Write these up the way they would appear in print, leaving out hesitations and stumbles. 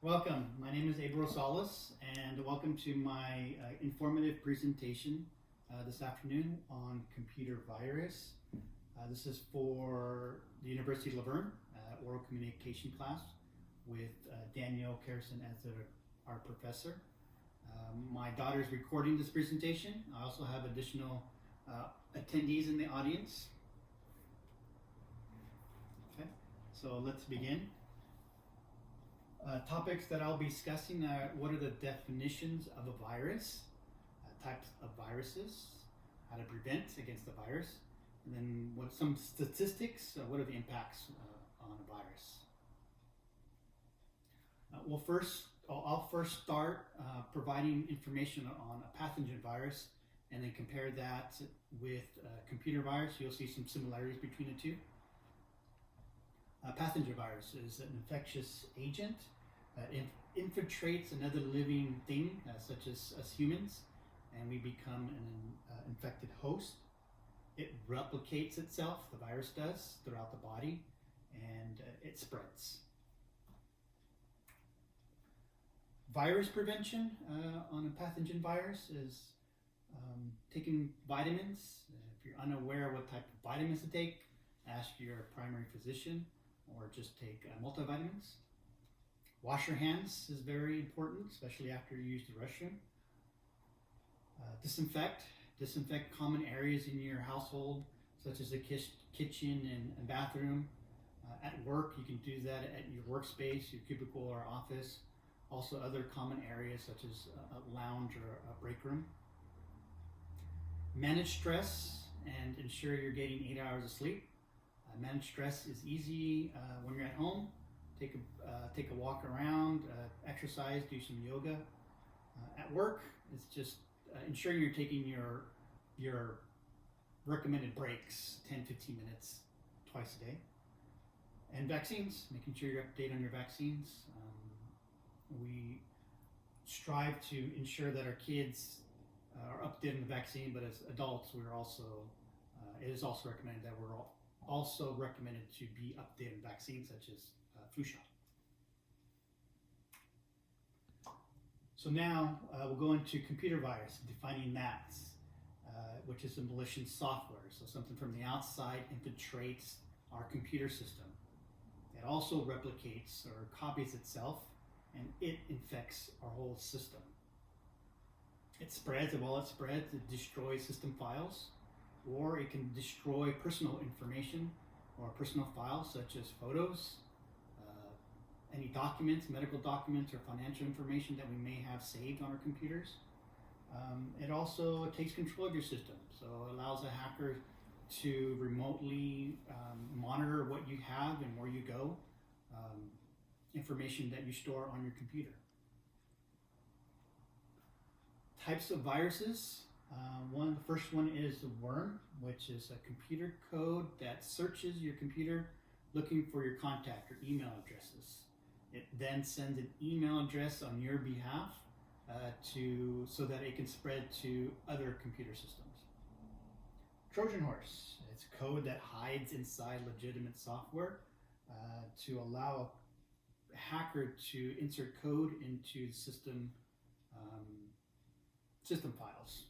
Welcome. My name is Abel Rosales, and welcome to my informative presentation this afternoon on computer virus. This is for the University of La Verne oral communication class with Danielle Carson as our professor. My daughter is recording this presentation. I also have additional attendees in the audience. Okay, so let's begin. Topics that I'll be discussing are what are the definitions of a virus, types of viruses, how to prevent against the virus, and then what some statistics, what are the impacts on a virus. I'll first start providing information on a pathogen virus and then compare that with a computer virus. You'll see some similarities between the two. A pathogen virus is an infectious agent that infiltrates another living thing, such as us humans, and we become an infected host. It replicates itself, the virus does, throughout the body, and it spreads. Virus prevention on a pathogen virus is taking vitamins. If you're unaware of what type of vitamins to take, ask your primary physician, or just take multivitamins. Wash your hands is very important, especially after you use the restroom. Disinfect common areas in your household, such as the kitchen and bathroom. At work, you can do that at your workspace, your cubicle or office. Also other common areas such as a lounge or a break room. Manage stress and ensure you're getting 8 hours of sleep. Manage stress is easy when you're at home. Take a walk around, exercise, do some yoga. At work, it's just ensuring you're taking your recommended breaks, 10-15 minutes twice a day. And vaccines, making sure you're up to date on your vaccines. We strive to ensure that our kids are up to date on the vaccine, but as adults, it is also recommended that we're also recommended to be up to date on vaccines such as flu shot. So now we'll go into computer virus, defining that, which is a malicious software. So something from the outside infiltrates our computer system. It also replicates or copies itself, and it infects our whole system. It spreads, and while it spreads, it destroys system files, or it can destroy personal information or personal files such as photos, any documents, medical documents, or financial information that we may have saved on our computers. It also takes control of your system, so it allows a hacker to remotely monitor what you have and where you go, information that you store on your computer. Types of viruses. The first one is the worm, which is a computer code that searches your computer looking for your contact or email addresses. It then sends an email address on your behalf so that it can spread to other computer systems. Trojan horse. It's code that hides inside legitimate software to allow a hacker to insert code into system files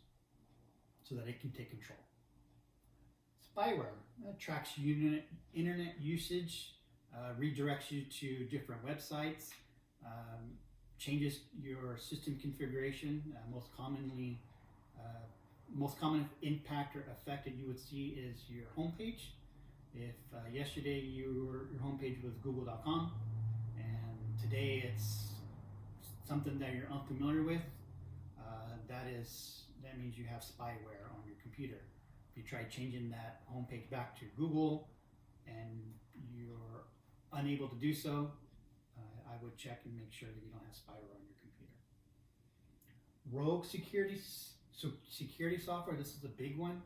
so that it can take control. Spyware tracks internet usage, redirects you to different websites, changes your system configuration. Most common impact or effect that you would see is your homepage. If yesterday your homepage was google.com and today it's something that you're unfamiliar with, that means you have spyware on your computer. If you try changing that homepage back to Google and you're unable to do so, I would check and make sure that you don't have spyware on your computer. Rogue security software, this is a big one.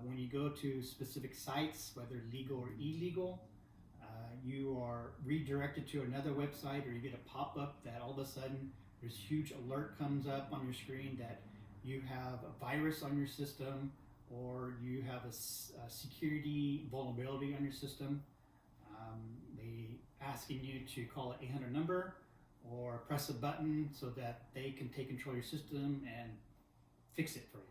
When you go to specific sites, whether legal or illegal, you are redirected to another website, or you get a pop-up that all of a sudden there's huge alert comes up on your screen that you have a virus on your system, or you have a security vulnerability on your system. They asking you to call an 800 number, or press a button so that they can take control of your system and fix it for you.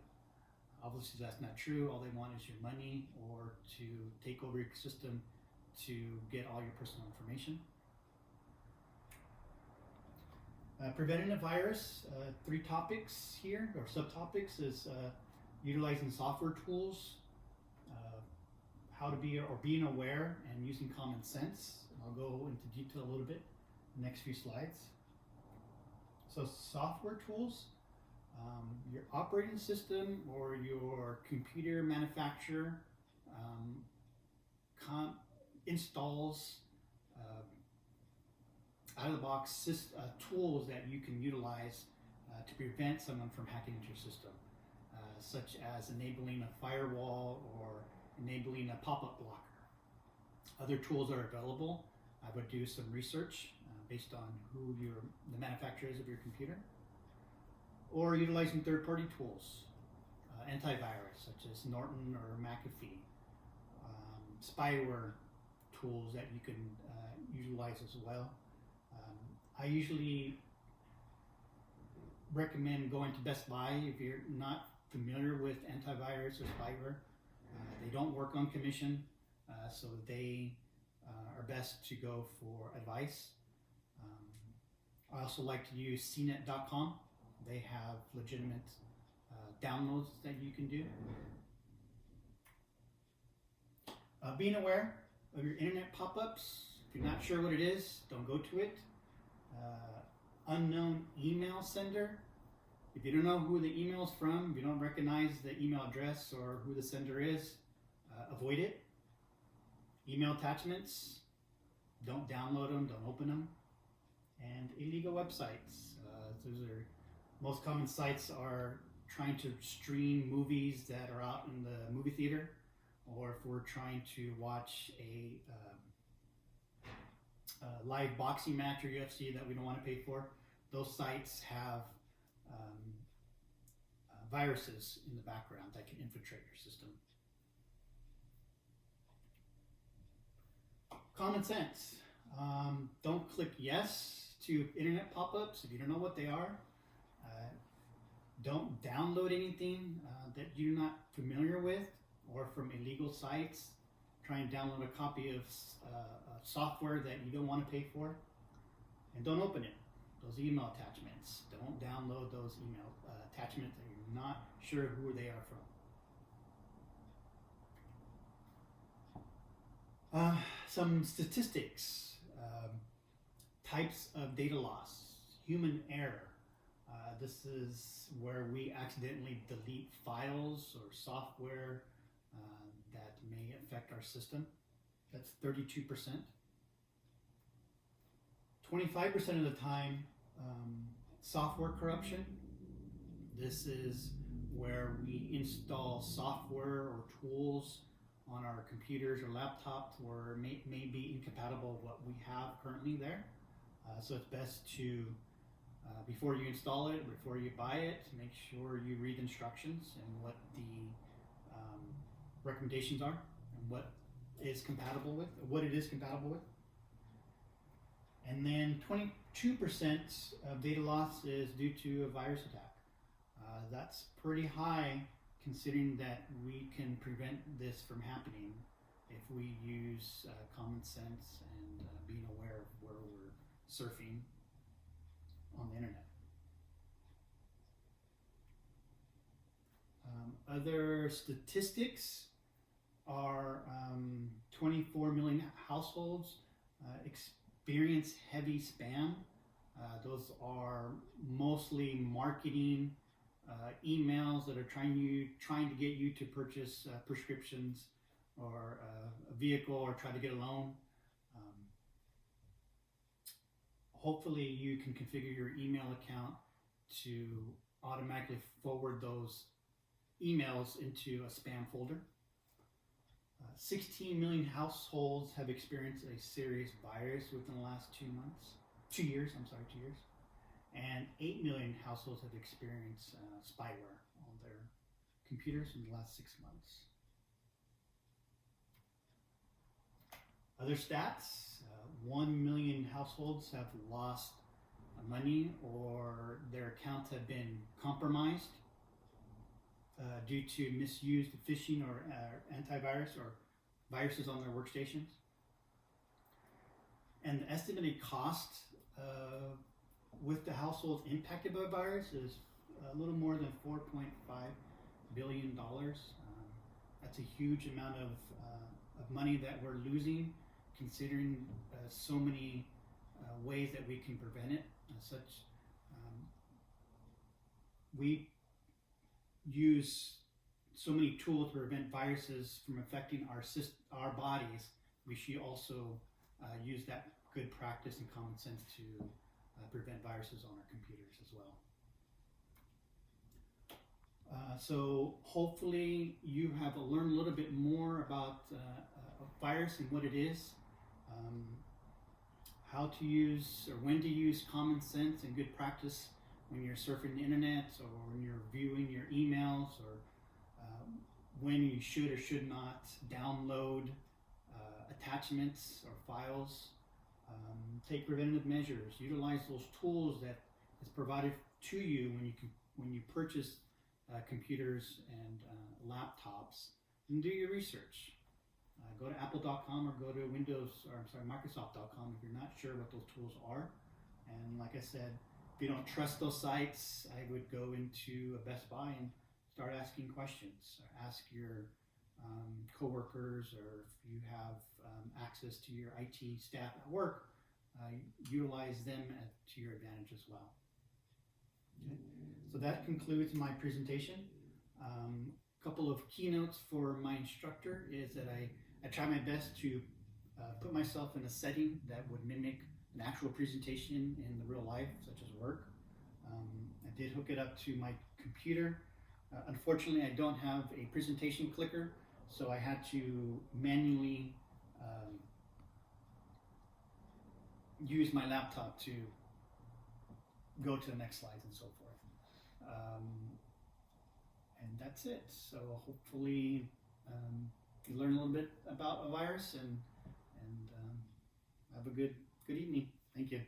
Obviously, that's not true. All they want is your money or to take over your system to get all your personal information. Preventing a virus, 3 topics here, or subtopics, is utilizing software tools, how to be, or being aware and using common sense. I'll go into detail a little bit in the next few slides. So software tools, your operating system or your computer manufacturer installs out-of-the-box tools that you can utilize to prevent someone from hacking into your system, such as enabling a firewall or enabling a pop-up blocker. Other tools are available. I would do some research based on who the manufacturer is of your computer, or utilizing third-party tools, antivirus such as Norton or McAfee, spyware tools that you can utilize as well. I usually recommend going to Best Buy if you're not familiar with antivirus or spyware. They don't work on commission, so they are best to go for advice. I also like to use CNET.com. They have legitimate downloads that you can do. Being aware of your internet pop-ups. If you're not sure what it is, don't go to it. Unknown email sender. If you don't know who the email is from, if you don't recognize the email address or who the sender is, avoid it. Email attachments, don't download them, don't open them. And illegal websites. Most common sites are trying to stream movies that are out in the movie theater, or if we're trying to watch a live boxing match or UFC that we don't want to pay for. Those sites have viruses in the background that can infiltrate your system. Common sense. Don't click yes to internet pop-ups if you don't know what they are. Don't download anything that you're not familiar with or from illegal sites. Try and download a copy of software that you don't want to pay for. And don't open it. Those email attachments. Don't download those email attachments that you're not sure who they are from. Some statistics. Types of data loss. Human error. This is where we accidentally delete files or software that may affect our system. That's 32%. 25% of the time, software corruption. This is where we install software or tools on our computers or laptops where may be incompatible with what we have currently there. So it's best to, before you install it, before you buy it, make sure you read instructions and what the recommendations are and what it is compatible with. And then 22% of data loss is due to a virus attack. That's pretty high considering that we can prevent this from happening if we use common sense and being aware of where we're surfing on the internet. Other statistics are 24 million households experience heavy spam. Those are mostly marketing emails that are trying to get you to purchase prescriptions or a vehicle or try to get a loan. Hopefully you can configure your email account to automatically forward those emails into a spam folder. 16 million households have experienced a serious virus within the last 2 years. And 8 million households have experienced spyware on their computers in the last 6 months. Other stats, 1 million households have lost money or their accounts have been compromised due to misused phishing or antivirus or viruses on their workstations. And the estimated cost with the households impacted by virus is a little more than $4.5 billion. That's a huge amount of money that we're losing, considering so many ways that we can prevent it. We use so many tools to prevent viruses from affecting our bodies. We should also use that good practice and common sense to prevent viruses on our computers as well. So hopefully you have learned a little bit more about a virus and what it is, how to use or when to use common sense and good practice when you're surfing the internet or when you're viewing your emails, or when you should or should not download attachments or files. Take preventative measures. Utilize those tools that is provided to you when you purchase computers and laptops, and do your research. Go to apple.com or go to Microsoft.com if you're not sure what those tools are. And like I said, if you don't trust those sites, I would go into a Best Buy and start asking questions. Or ask your coworkers, or if you have access to your IT staff at work, utilize them to your advantage as well. Okay. So that concludes my presentation. A couple of keynotes for my instructor is that I try my best to put myself in a setting that would mimic an actual presentation in the real life, such as work. I did hook it up to my computer. Unfortunately, I don't have a presentation clicker, so I had to manually use my laptop to go to the next slides and so forth. And that's it. So hopefully you learn a little bit about a virus, and have a good evening. Thank you.